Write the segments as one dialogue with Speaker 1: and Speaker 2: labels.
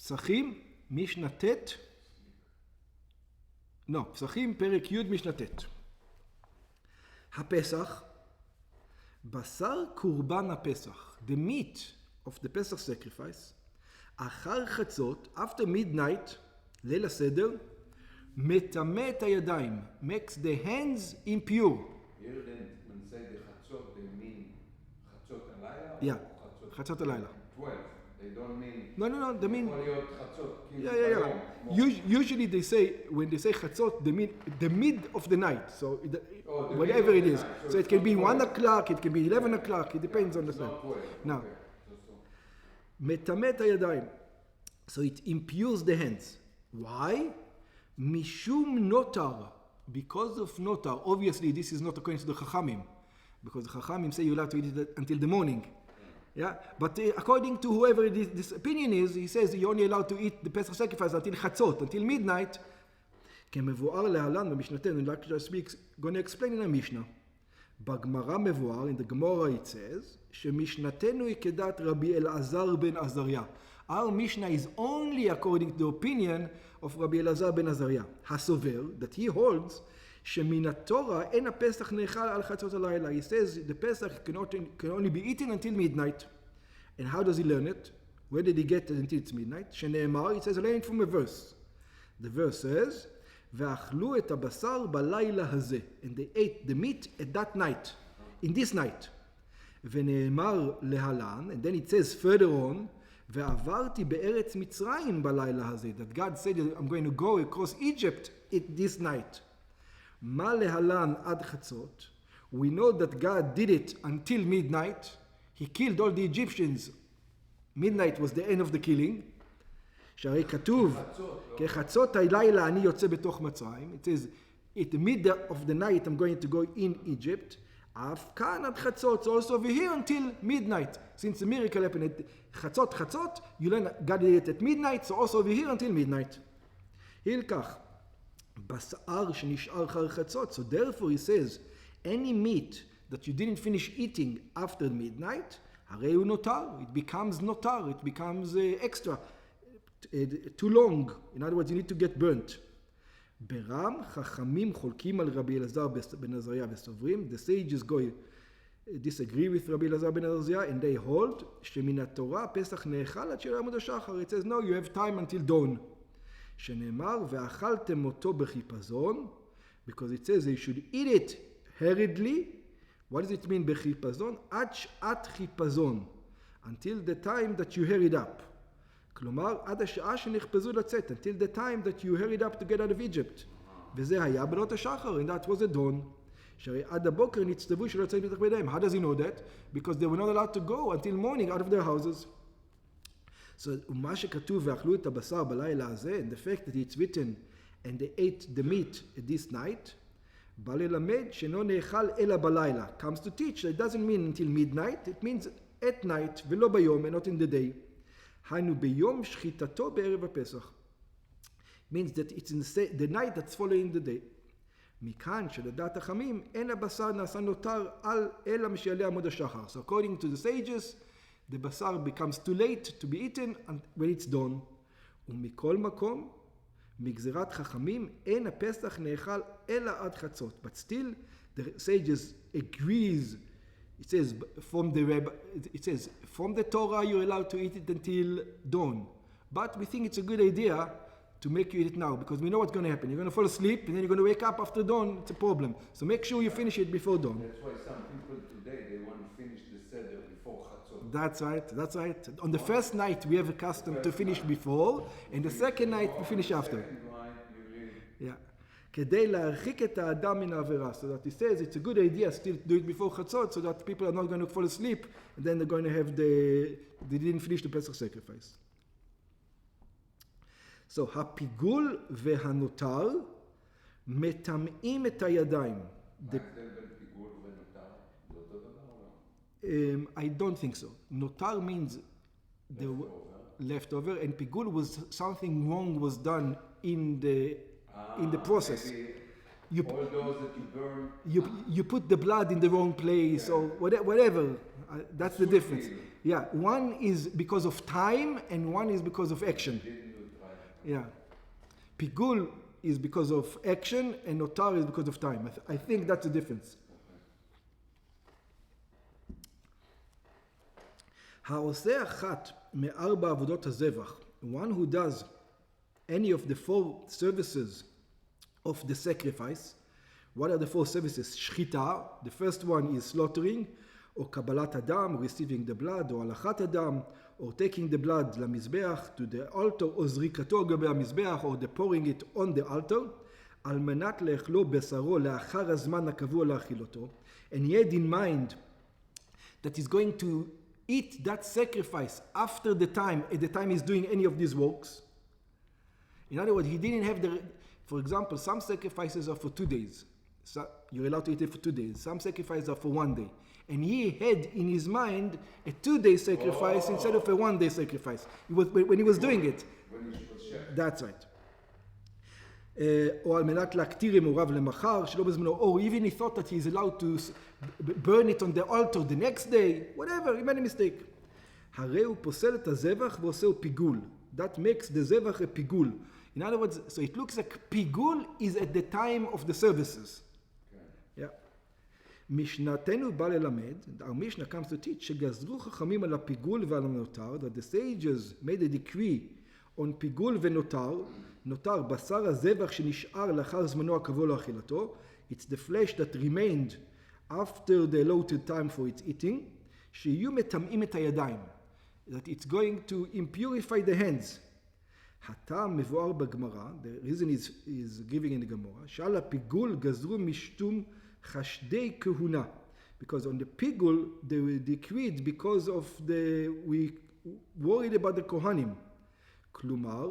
Speaker 1: פסחים, משנה ט', פסחים, פרק י' משנה ט'. הפסח, בשר קורבן הפסח, the meat of the Pesach sacrifice, אחר חצות, after midnight, ליל הסדר, מטמא את הידיים, makes the hands impure.
Speaker 2: Here then, when say the chatzot, they mean chatzot alayla?
Speaker 1: Yeah, chatzot alayla.
Speaker 2: 12. They don't mean...
Speaker 1: No, they mean...
Speaker 2: יכול להיות חצות, כאילו
Speaker 1: Yeah. Usually they say, when they say chatzot, they mean the mid of the night. So, whatever it is. So it can be 1 o'clock, it can be 11 o'clock, it depends on the time. Now, מטמא את הידיים. So it impures the hands. Why? משום notar. Because of notar. Obviously, this is not according to the Chachamim. Because the Chachamim say you're allowed to eat it until the morning. Yeah, but according to whoever this opinion is, he says you're only allowed to eat the Pesach sacrifice until chatzot, until midnight. כמבואר להלן במשנתנו, like just speaks, going to explain in a Mishnah. בגמרא מבואר, in the Gemara it says, שמשנתנו היא כדת רבי אלעזר בן עזריה. Our Mishnah is only according to the opinion of Rabbi Elazar ben Azariah, הסובר, that he holds, שמן התורה אין הפסח נאכל על חצות הלילה. He says the Pesach can only be eaten until midnight. And how does he learn it? Where did he get it until it's midnight? שנאמר, he says, learn it from a verse. The verse says, ואכלו את הבשר בלילה הזה. And they ate the meat at that night, in this night. ונאמר להלן, and then it says further on, ועברתי בארץ מצרים בלילה הזה. That God said, I'm going to go across Egypt at this night. מה להלן עד חצות? We know that God did it until midnight. He killed all the Egyptians. Midnight was the end of the killing. שהרי כתוב, כחצות הלילה אני יוצא בתוך מצרים. It says, at the middle of the night I'm going to go in Egypt. אף כאן עד חצות. So also over here until midnight. Since the miracle happened at חצות, you learn God did it at midnight. So also over here until midnight. הלקח. בשר שנשאר אחר חצות. So therefore he says, any meat that you didn't finish eating after midnight, הרי הוא נותר. It becomes נותר. It becomes extra. Too long. In other words, you need to get burnt. ברם חכמים חולקים על רבי אלעזר בן עזריה וסוברים. The sages go disagree with רבי אלעזר בן עזריה and they hold שמן התורה פסח נאכל עד שיעלה עמוד השחר. It says, no, you have time until dawn. שנאמר, ואכלתם אותו בחיפזון, because it says they should eat it hurriedly. What does it mean בחיפזון? עד שעת חיפזון. Until the time that you hurried up. כלומר, עד השעה שנחפזו לצאת. Until the time that you hurried up to get out of Egypt. וזה היה בנות השחר, and that was a dawn. שהרי עד הבוקר נצטוו שלא יצאים מתחת בידיהם. How does he know that? Because they were not allowed to go until morning out of their houses. So, מה שכתוב ואכלו את הבשר בלילה הזה, and the fact that it's written, and they ate the meat at this night, בא ללמד שאינו נאכל אלא בלילה. Comes to teach, it doesn't mean until midnight, it means at night, ולא ביום, and not in the day. היינו ביום שחיטתו בערב הפסח. Means that it's in the night that's following the day. מכאן שלדעת החכמים, אין הבשר נעשה נותר אלא משיעלה עמוד השחר. So according to the sages, the basar becomes too late to be eaten when it's done. ומכל מקום, מגזירת חכמים, אין הפסח נאכל אלא עד חצות. But still, the sages agrees. It says from the Torah you're allowed to eat it until dawn. But we think it's a good idea to make you eat it now because we know what's going to happen. You're going to fall asleep and then you're going to wake up after dawn. It's a problem. So make sure you finish it before dawn.
Speaker 2: That's why some people today, they want to finish the seder before chatzot.
Speaker 1: That's right. On the first night we have a custom to finish before, and the second night we finish after. Yeah. כדי להרחיק את האדם מן העבירה. So that he says it's a good idea still to do it before chatzot so that people are not going to fall asleep and then they're going to have they didn't finish the Pesach sacrifice. So, הפיגול והנותר מטמאים את הידיים. I don't think so. Notar means the leftover, and pigul was something wrong was done in the process. You,
Speaker 2: All those that you burn.
Speaker 1: you put the blood in the wrong place or whatever. That's the difference. Yeah, one is because of time and one is because of action. Yeah. Pigul is because of action and notar is because of time. I think that's the difference. העושה אחת מארבע עבודות הזבח, one who does any of the 4 services of the sacrifice. What are the 4 services? Shchita, the first one is slaughtering, or kabbalat adam, receiving the blood, or alachat adam, or taking the blood למזבח, to the altar, או זריקתו על גבי המזבח, or the pouring it on the altar, על מנת לאכלו בשרו לאחר הזמן הקבוע לאכילותו. And he had in mind that he's going to eat that sacrifice after the time, at the time he's doing any of these works. In other words, he didn't have for example, some sacrifices are for 2 days. So you're allowed to eat it for 2 days. Some sacrifices are for 1 day. And he had in his mind a 2-day sacrifice instead of a 1-day sacrifice. When he was doing it. That's right. או על מנת להקטיר אמוריו למחר, שלא בזמנו, or even he thought that he's allowed to burn it on the altar the next day, whatever, he made a mistake. הרי הוא פוסל את הזבח ועושה פיגול. That makes the zevach a pigul. In other words, so it looks like pigul is at the time of the services. Yeah. משנתנו בא ללמד, our Mishnah comes to teach, שגזרו חכמים על הפיגול ועל הנותר, that the sages made a decree on פיגול ונותר, נותר בשר הזבח שנשאר לאחר זמנו הקבוע לאכילתו, it's the flesh that remained after the allotted time for its eating, שיהיו מטמאים את הידיים, that it's going to impurify the hands. הטעם מבואר בגמרא, the reason is giving in the Gemara, שעל הפיגול גזרו משתום חשדי כהונה, because on the pigul they were decreed because of we worried about the kohanim. כלומר,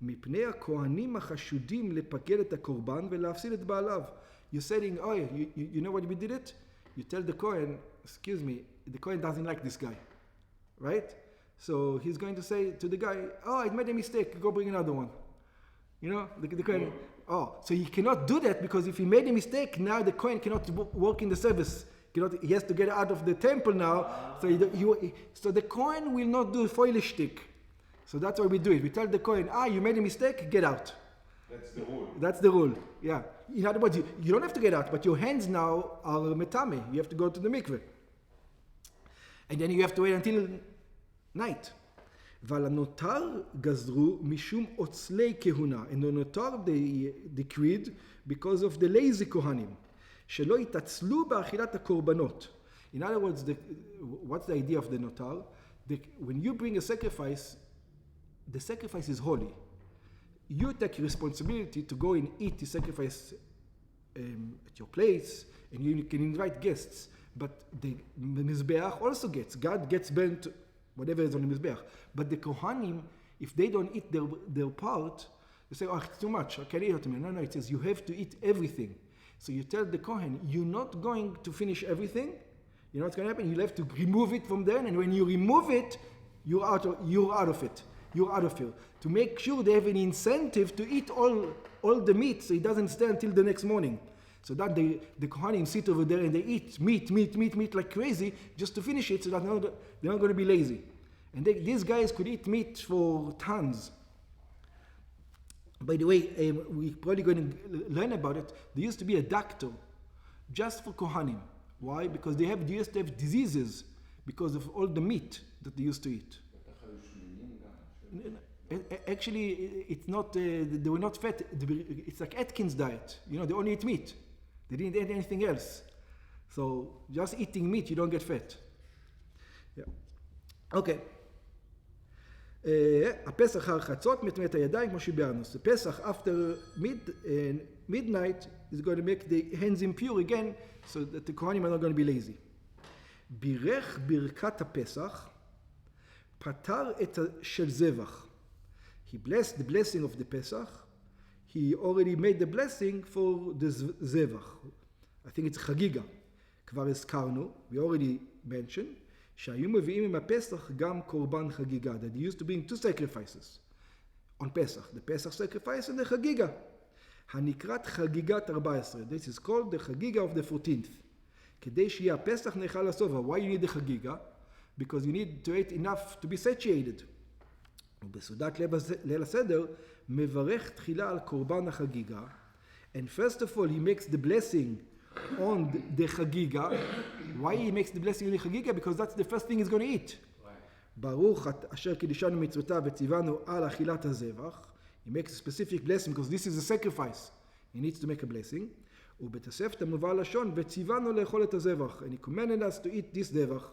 Speaker 1: מפני הכהנים החשודים לפגל את הקורבן ולהפסיד את בעליו. You're saying, oh, you know what we did it? You tell the Kohen, excuse me, the Kohen doesn't like this guy, right? So he's going to say to the guy, oh, I made a mistake, go bring another one. You know, the Kohen, so he cannot do that because if he made a mistake, now the Kohen cannot work in the service. He has to get out of the temple now. So the Kohen will not do foilish shtick. So that's why we do it. We tell the Kohen, you made a mistake, get out.
Speaker 2: That's the rule.
Speaker 1: That's the rule, yeah. In other words, you don't have to get out, but your hands now are metame. You have to go to the mikveh. And then you have to wait until night. ועל הנותר גזרו משום עוצלי כהונה. And the notar they decreed because of the lazy kohanim. שלא יתעצלו באכילת הקורבנות. In other words, what's the idea of the notar? When you bring a sacrifice, the sacrifice is holy. You take responsibility to go and eat the sacrifice at your place, and you can invite guests. But the Mizbeach also God gets burnt, whatever is on the Mizbeach. But the Kohanim, if they don't eat their part, they say, it's too much, I can't eat it. No, it says you have to eat everything. So you tell the Kohen, you're not going to finish everything. You know what's going to happen? You'll have to remove it from there, and when you remove it, you're out of it. You're out of here. To make sure they have an incentive to eat all the meat so it doesn't stay until the next morning. So that the Kohanim sit over there and they eat meat like crazy just to finish it so that they're not going to be lazy. And these guys could eat meat for tons. By the way, we're probably going to learn about it. There used to be a doctor just for Kohanim. Why? Because they used to have diseases because of all the meat that they used to eat. Actually, it's not. They were not fat. It's like Atkins diet. You know, they only eat meat. They didn't eat anything else. So just eating meat, you don't get fat. Yeah. Okay. הפסח אחר חצות מטמא את הידיים כמו שביארנו. So Pesach after midnight is going to make the hands impure again, so that the Kohanim are not going to be lazy. בירך ברכת הפסח. פטר את של זבח. He blessed the blessing of the Pesach. He already made the blessing for the zevach. I think it's חגיגה. כבר הזכרנו, we already mentioned, שהיו מביאים עם הפסח גם קורבן חגיגה. That he used to bring 2 sacrifices on Pesach. The Pesach sacrifice and the חגיגה. הנקראת חגיגת 14. This is called the חגיגה of the 14th. כדי שיהיה הפסח נאכל לסובה. Why you need the חגיגה? Because you need to eat enough to be satiated. ובסעודת ליל הסדר מברך תחילה על קורבן החגיגה. And first of all he makes the blessing on the חגיגה. Why he makes the blessing on the חגיגה? Because that's the first thing he's going to eat. ברוך אשר קידשנו מצוותיו וציוונו על אכילת הזבח. He makes a specific blessing because this is a sacrifice. He needs to make a blessing. ובתוספתא מובא לשון וציוונו לאכול את הזבח. And he commanded us to eat this זבח.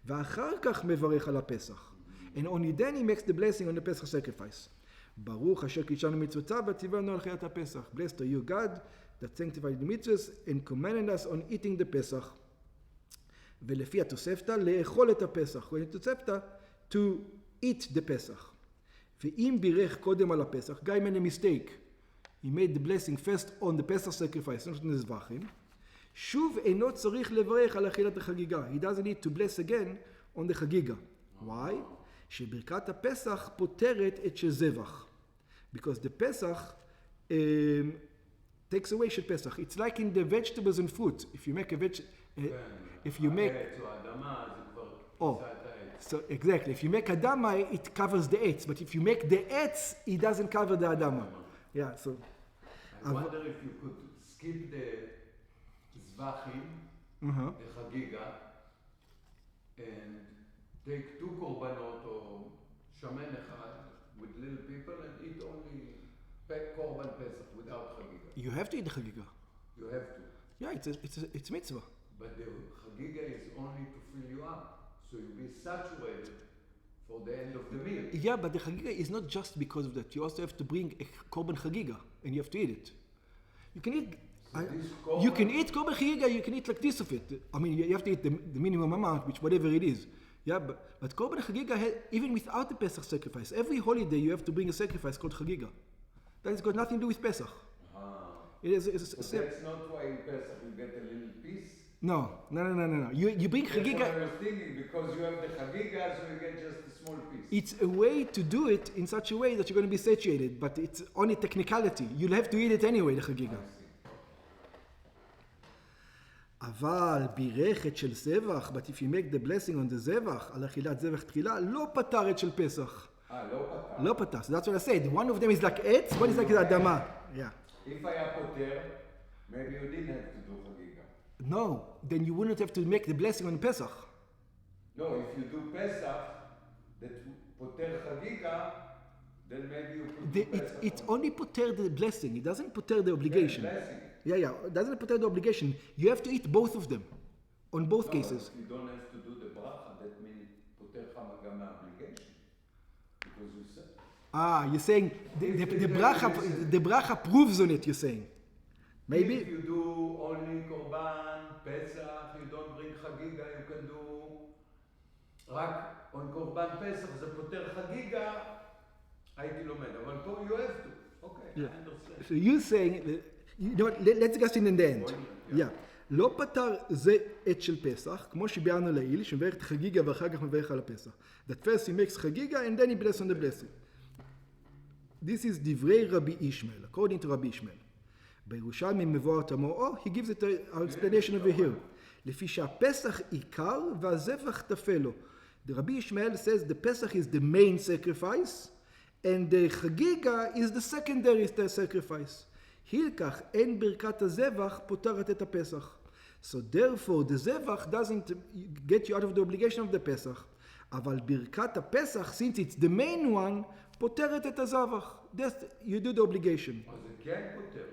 Speaker 1: ואחר כך מברך על הפסח. And only then he makes the blessing on the Pesach sacrifice. ברוך אשר קידשנו מצוותיו וציוונו על אכילת הפסח. Blessed are you God that sanctified the mitzvahs and commanded us on eating the פסח. ולפי התוספתא לאכול את הפסח. According to התוספתא to eat the פסח. ואם בירך קודם על הפסח, guy made a mistake. He made the blessing first on the Pesach sacrifice, not on the זבחים. שוב אינו צריך לברך על אכילת החגיגה. He doesn't need to bless again on the חגיגה. Why? שברכת הפסח פותרת את של זבח. Because the פסח takes away של פסח. It's like in the vegetables and fruit. If you make a if you make... So exactly. If you make adama, it covers the etz. But if you make the etz, it doesn't cover the adama. Yeah, so...
Speaker 2: I wonder if you could skip the zvachim, the chagiga, and take 2 korbanot or shamen echad with little people and eat only korban pesach without chagiga.
Speaker 1: You have to eat the chagiga.
Speaker 2: You have to.
Speaker 1: Yeah, it's mitzvah.
Speaker 2: But the chagiga is only to fill you up, so you'll be saturated for the end of the meal.
Speaker 1: Yeah, but the chagiga is not just because of that. You also have to bring a korban chagiga, and you have to eat it. You can eat. You can eat korban chagiga. You can eat like this of it. I mean, you have to eat the minimum amount, which whatever it is. Yeah, but korban chagiga, even without the Pesach sacrifice, every holiday you have to bring a sacrifice called chagiga. That has got nothing to do with Pesach. It is.
Speaker 2: So that's not why in Pesach you get a little piece.
Speaker 1: No. You bring chagiga.
Speaker 2: That's what I was thinking, because you have the chagiga, so you get just a small piece.
Speaker 1: It's a way to do it in such a way that you're going to be satiated, but it's only technicality. You'll have to eat it anyway, the chagiga. אבל בירכת של זבח, but if you make the blessing on the זבח, על אכילת זבח תחילה, לא פתר את של פסח. לא פתר. So that's what I said. One of them is like עץ, one is like the אדמה. Yeah.
Speaker 2: If היה פותר, maybe you didn't have to do chagiga.
Speaker 1: No, then you wouldn't have to make the blessing on Pesach.
Speaker 2: No, if you do Pesach, that poter chagiga, then maybe you could do Pesach.
Speaker 1: It only poter the blessing. It doesn't poter the obligation. Yeah. It doesn't poter the obligation. You have to eat both of them, on both cases.
Speaker 2: If you don't have to do the bracha, that means poter גם מהobligation. Because you said.
Speaker 1: You're saying the bracha proves on it, you're saying. Maybe.
Speaker 2: If you do only korban, Pesach, you don't bring chagiga, you can do רק on korban Pesach, זה פותר חגיגה, הייתי לומד, אבל פה you have to. Okay, I understand.
Speaker 1: So you're saying, you know what, let's get in the end. Yeah. לא פתר זה את של פסח, כמו שביארנו לעיל, שמברך את חגיגה ואחר כך מברך על הפסח. That first he makes חגיגה and then he bless on the blessing. This is דברי רבי ישמעאל, according to רבי ישמעאל. בירושלמי מבואר תמוהו, he gives it our explanation over here. לפי שהפסח עיקר והזבח טפל לו. The Rabbi Ishmael says the Pesach is the main sacrifice and the Chagiga is the secondary sacrifice. הילקח אין ברכת הזבח פותרת את הפסח. So therefore the זבח doesn't get you out of the obligation of the Pesach. אבל ברכת הפסח, since it's the main one, פותרת את הזבח. That's, you do the obligation.
Speaker 2: אז זה כן פותר.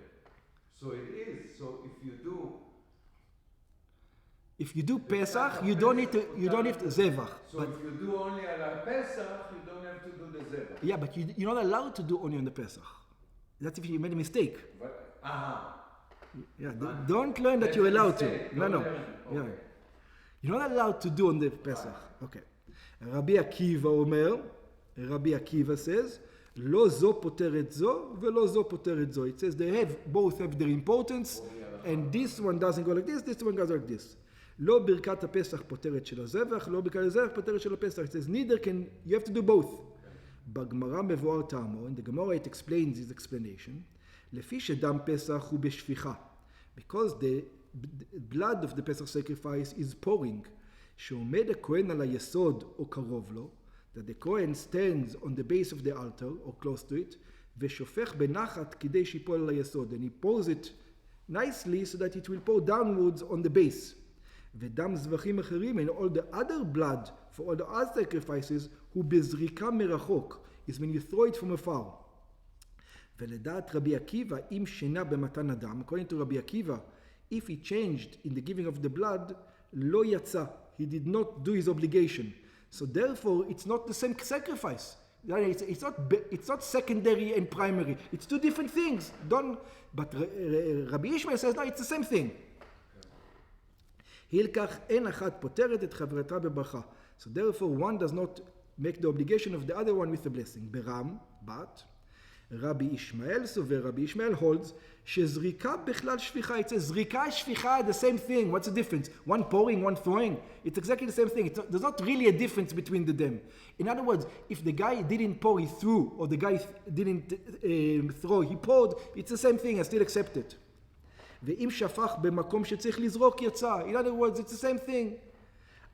Speaker 2: So it is. So
Speaker 1: if you do Pesach, you don't need zevach.
Speaker 2: So if you do only on a Pesach, you don't have to do the zevach.
Speaker 1: Yeah, but you're not allowed to do only on the Pesach. That's if you made a mistake. Yeah, don't learn that you're allowed to. No.
Speaker 2: Okay.
Speaker 1: Yeah. You're not allowed to do on the Pesach. Okay. Rabbi Akiva says, לא זו פותרת זו ולא זו פותרת זו. It says they both have their importance, and this one doesn't go like this one goes like this. לא ברכת הפסח פותרת של הזבח, לא ברכת הזבח פותרת של הפסח. It says neither can, you have to do both. בגמרא מבואר טעמו, in the Gemara it explains his explanation, לפי שדם פסח הוא בשפיכה. Because the blood of the Pesach sacrifice is pouring. שעומד הכהן על היסוד או קרוב לו, that the Kohen stands on the base of the altar or close to it, ושופך בנחת כדי שיפול על היסוד. And he pours it nicely so that it will pour downwards on the base. ודם זבחים אחרים and all the other blood for all the other sacrifices הוא בזריקה מרחוק. is when you throw it from afar. ולדעת רבי עקיבא, אם שינה במתן הדם, according to רבי עקיבא, if he changed in the giving of the blood, לא יצא. He did not do his obligation. So therefore, it's not the same sacrifice. It's not secondary and primary. It's two different things. But Rabbi Ishmael says, no, it's the same thing. הילקח אין אחת פותרת את חברתה בברכה. So therefore, one does not make the obligation of the other one with a blessing. ברם, but, רבי ישמעאל סובר, רבי ישמעאל holds, שזריקה בכלל שפיכה. It says, זריקה, שפיכה, the same thing. What's the difference? One pouring, one throwing. It's exactly the same thing. There's not really a difference between them. In other words, if the guy didn't pour, he threw, or the guy didn't throw, he poured, it's the same thing. I still accept it. ואם שפך במקום שצריך לזרוק יצא. In other words, it's the same thing.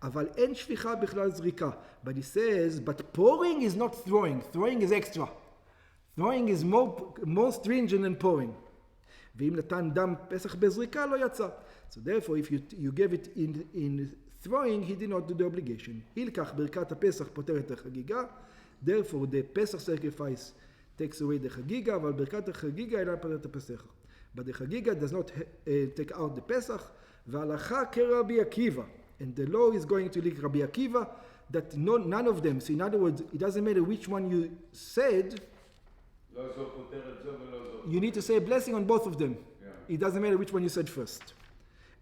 Speaker 1: אבל אין שפיכה בכלל זריקה. But he says, but pouring is not throwing. Throwing is extra. Throwing is more stringent than pouring. ואם נתן דם פסח בזריקה לא יצא. So therefore, if you give it in throwing, he did not do the obligation. הילקח ברכת הפסח פותר את החגיגה. Therefore, the Pesach sacrifice takes away the חגיגה, אבל ברכת החגיגה אינה פותר את הפסח. But the חגיגה does not take out the פסח. והלכה כרבי עקיבא. And the law is going to like Rabbi Akiva, that none of them, so in other words, it doesn't matter which one you said, you need to say a blessing on both of them. Yeah. It doesn't matter which one you said first.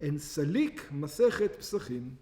Speaker 1: And Salik Masechet Pesachim,